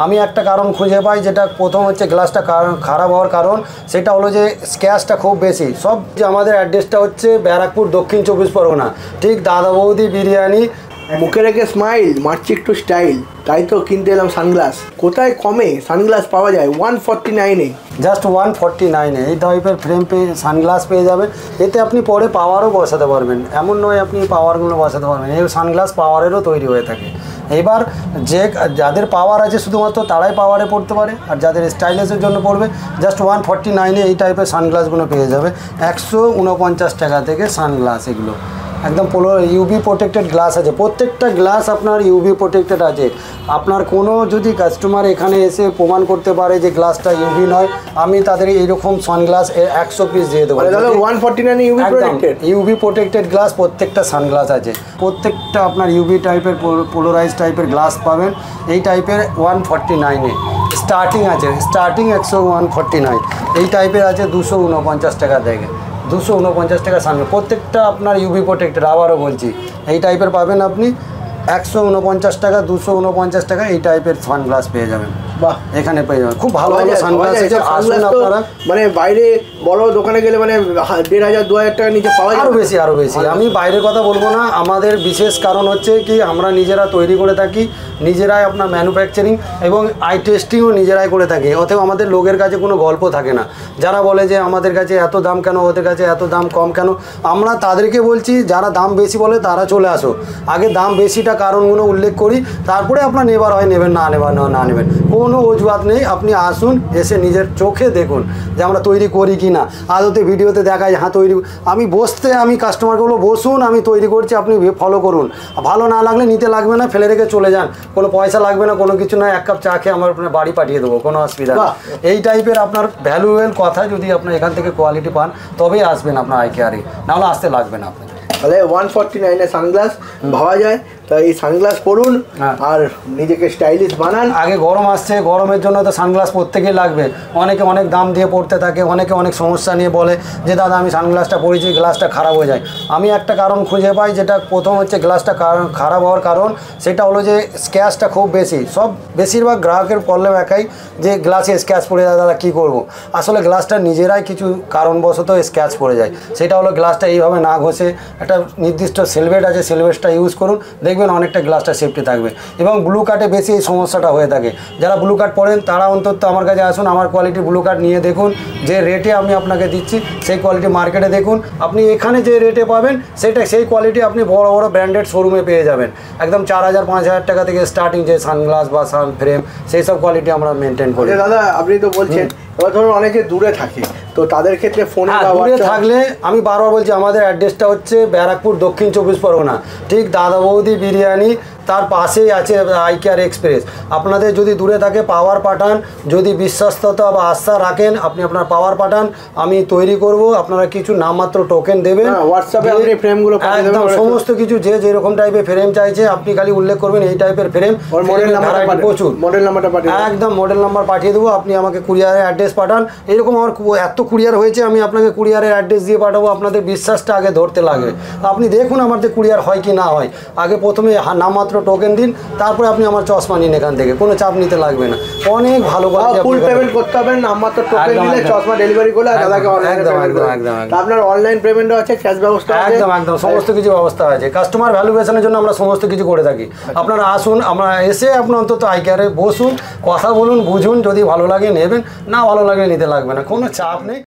আমি একটা কারণ খুঁজে পাই, যেটা প্রথম হচ্ছে গ্লাসটা খারাপ হওয়ার কারণ, সেটা হলো যে স্ক্র্যাচটা খুব বেশি। সব যে আমাদের অ্যাড্রেসটা হচ্ছে ব্যারাকপুর, দক্ষিণ 24 পরগনা, ঠিক দাদা বৌদি বিরিয়ানি। মুখে রেখে স্মাইল, মারছি একটু স্টাইল, তাই তো কিনতে এলাম সানগ্লাস। কোথায় কমে সানগ্লাস পাওয়া যায়? 149-এ, জাস্ট 149-এ এই টাইপের ফ্রেম পেয়ে সানগ্লাস পেয়ে যাবেন। এতে আপনি পরে পাওয়ারও বসাতে পারবেন, এমন নয় আপনি পাওয়ারগুলো বসাতে পারবেন, এই সানগ্লাস পাওয়ারেরও তৈরি হয়ে থাকে। এবার যাদের পাওয়ার আছে শুধুমাত্র তারাই পাওয়ারে পড়তে পারে, আর যাদের স্টাইলিশের জন্য পড়বে জাস্ট 149-এ এই টাইপের সানগ্লাসগুলো পেয়ে যাবে। 149 টাকা থেকে সানগ্লাস, এগুলো একদম ইউভি প্রোটেক্টেড গ্লাস আছে, প্রত্যেকটা গ্লাস আপনার ইউভি প্রোটেক্টেড আছে। আপনার কোনো যদি কাস্টমার এখানে এসে প্রমাণ করতে পারে যে গ্লাসটা ইউভি নয়, আমি তাদের এইরকম সানগ্লাস 100 পিস দিয়ে দেবো। 149 ইউভি প্রোটেক্টেড গ্লাস প্রত্যেকটা সানগ্লাস আছে, প্রত্যেকটা আপনার ইউভি টাইপের পোলারাইজ টাইপের গ্লাস পাবেন এই টাইপের 149-এ স্টার্টিং আছে, স্টার্টিং 149 এই টাইপের আছে 249 টাকা থেকে, 249 টাকা সানগ্লাস, প্রত্যেকটা আপনার ইউভি প্রোটেক্টেড। আবারও বলছি এই টাইপের পাবেন আপনি 149 টাকা, 249 টাকা এই টাইপের সানগ্লাস পেয়ে যাবেন। বাহ, এখানে পেয়ে যাবেন খুব ভালো ভালো সানগ্লাস আছে। আসুন আপনারা, মানে বাইরে বড় দোকানে গেলে মানে 1500-2000 টাকা নিচে পাওয়া যায়, আরও বেশি। আমি বাইরের কথা বলবো না, আমাদের বিশেষ কারণ হচ্ছে কি আমরা নিজেরা তৈরি করে থাকি, নিজেরাই আপনার ম্যানুফ্যাকচারিং এবং আই টেস্টিংও নিজেরাই করে থাকি। অতএব আমাদের লোকের কাছে কোনো গল্প থাকে না। যারা বলে যে আমাদের কাছে এত দাম কেন, ওদের কাছে এত দাম কম কেন, আমরা তাদেরকে বলছি যারা দাম বেশি বলে তারা চলে আসো, আগে দাম বেশিটা কারণগুলো উল্লেখ করি, তারপরে আপনার নেবার হয় নেবেন, না নেবেন, কোনো অজুহাত নেই। আপনি আসুন, এসে নিজের চোখে দেখুন যে আমরা তৈরি করি কি না। আদতে ভিডিওতে দেখাই হ্যাঁ তৈরি, আমি কাস্টমারকে বলবো বসুন, আমি তৈরি করছি, আপনি ফলো করুন। ভালো না লাগলে নিতে লাগবে না, ফেলে রেখে চলে যান, কোনো পয়সা লাগবে না, কোনো কিছু না, 1 কাপ চা খেয়ে আমার আপনার বাড়ি পাঠিয়ে দেবো, কোনো অসুবিধা নেই। এই টাইপের আপনার ভ্যালুয়েবল কথা যদি আপনার এখান থেকে কোয়ালিটি পান তবেই আসবেন আপনার আই কেয়ারে, নাহলে আসতে লাগবে না আপনার। তাহলে 149-এ সানগ্লাস পাওয়া যায়, তাই এই সানগ্লাস পরুন আর নিজেকে স্টাইলিশ বানান। আগে গরম আসছে, গরমের জন্য তো সানগ্লাস প্রত্যেকেই লাগবে, অনেকে অনেক দাম দিয়ে পড়তে থাকে, অনেকে অনেক সমস্যা নিয়ে বলে যে দাদা আমি সানগ্লাসটা পরেছি, গ্লাসটা খারাপ হয়ে যায়। আমি একটা কারণ খুঁজে পাই, যেটা প্রথম হচ্ছে গ্লাসটা খারাপ হওয়ার কারণ, সেটা হলো যে স্ক্র্যাচটা খুব বেশি। বেশিরভাগ গ্রাহকের প্রবলেম একাই যে গ্লাসে স্ক্র্যাচ পড়ে যায়, দাদা কী করবো। আসলে গ্লাসটা নিজেরাই কিছু কারণবশত স্ক্র্যাচ পড়ে যায়, সেটা হলো গ্লাসটা এইভাবে না ঘষে একটা নির্দিষ্ট সেলভেট আছে, সেলভেটটা ইউজ করুন, দেখবেন অনেকটা গ্লাসটা সেফটি থাকবে। এবং ব্লু কার্টে বেশি এই সমস্যাটা হয়ে থাকে, যারা ব্লু কার্ট পড়েন তারা অন্তত আমার কাছে আসুন, আমার কোয়ালিটির ব্লু কার্ট নিয়ে দেখুন, যে রেটে আমি আপনাকে দিচ্ছি সেই কোয়ালিটি মার্কেটে দেখুন। আপনি এখানে যে রেটে পাবেন সেই কোয়ালিটি আপনি বড় বড় ব্র্যান্ডেড শোরুমে পেয়ে যাবেন, একদম 4000-5000 টাকা থেকে স্টার্টিং যে সানগ্লাস বা সান ফ্রেম, সেই সব কোয়ালিটি আমরা মেনটেন করি। দাদা আপনি তো বলছেন এবার ধরুন অনেকে দূরে থাকে, তো তাদের ক্ষেত্রে ফোনে দূরে থাকলে আমি বারবার বলছি আমাদের অ্যাড্রেসটা হচ্ছে ব্যারাকপুর, দক্ষিণ 24 পরগনা, ঠিক দাদা বৌদি বিরিয়ানি, তার পাশেই আছে আই কেয়ার এক্সপ্রেস। আপনাদের যদি দূরে থাকে পাওয়ার পাঠান, যদি বিশ্বাসতা বা আস্থা রাখেন আপনি আপনার পাওয়ার পাঠান, আমি তৈরি করব। আপনারা কিছু নামমাত্র টোকেন দেবেন, হোয়াটসঅ্যাপে আপনি ফ্রেমগুলো একদম সমস্ত কিছু, যে যেরকম টাইপের ফ্রেম চাইছে আপনি খালি উল্লেখ করবেন এই টাইপের ফ্রেম, প্রচুর মডেল নাম্বারটা পাঠিয়ে একদম মডেল নাম্বার পাঠিয়ে দেবো। আপনি আমাকে কুরিয়ারের অ্যাড্রেস পাঠান, এরকম আমার এত কুরিয়ার হয়েছে, আমি আপনাকে কুরিয়ারের অ্যাড্রেস দিয়ে পাঠাবো। আপনাদের বিশ্বাসটা আগে ধরতে লাগবে, আপনি দেখুন আমার যে কুরিয়ার হয় কি না হয়। আগে প্রথমে নামমাত্র টোকেন দিন, তারপরে আপনি আমার চশমা নিন এখান থেকে, কোনো চাপ নিতে লাগবে না। অনেক ভালো ফুল পেমেন্ট করতে হবে, নামমাত্র টোকেন দিলে চশমা ডেলিভারি করলে দাদাকে আপনার অনলাইন পেমেন্টও আছে, ক্যাশ ব্যবস্থা আছে, একদম সমস্ত কিছু ব্যবস্থা আছে। কাস্টমার ভ্যালুয়েশনের জন্য আমরা সমস্ত কিছু করে থাকি। আপনারা আসুন, আমরা এসে আপনার অন্তত আই কেয়ারে বসুন, কথা বলুন, বুঝুন, যদি ভালো লাগে নেবেন, না ভালো লাগে নিতে লাগবে না, কোনো চাপ নেই।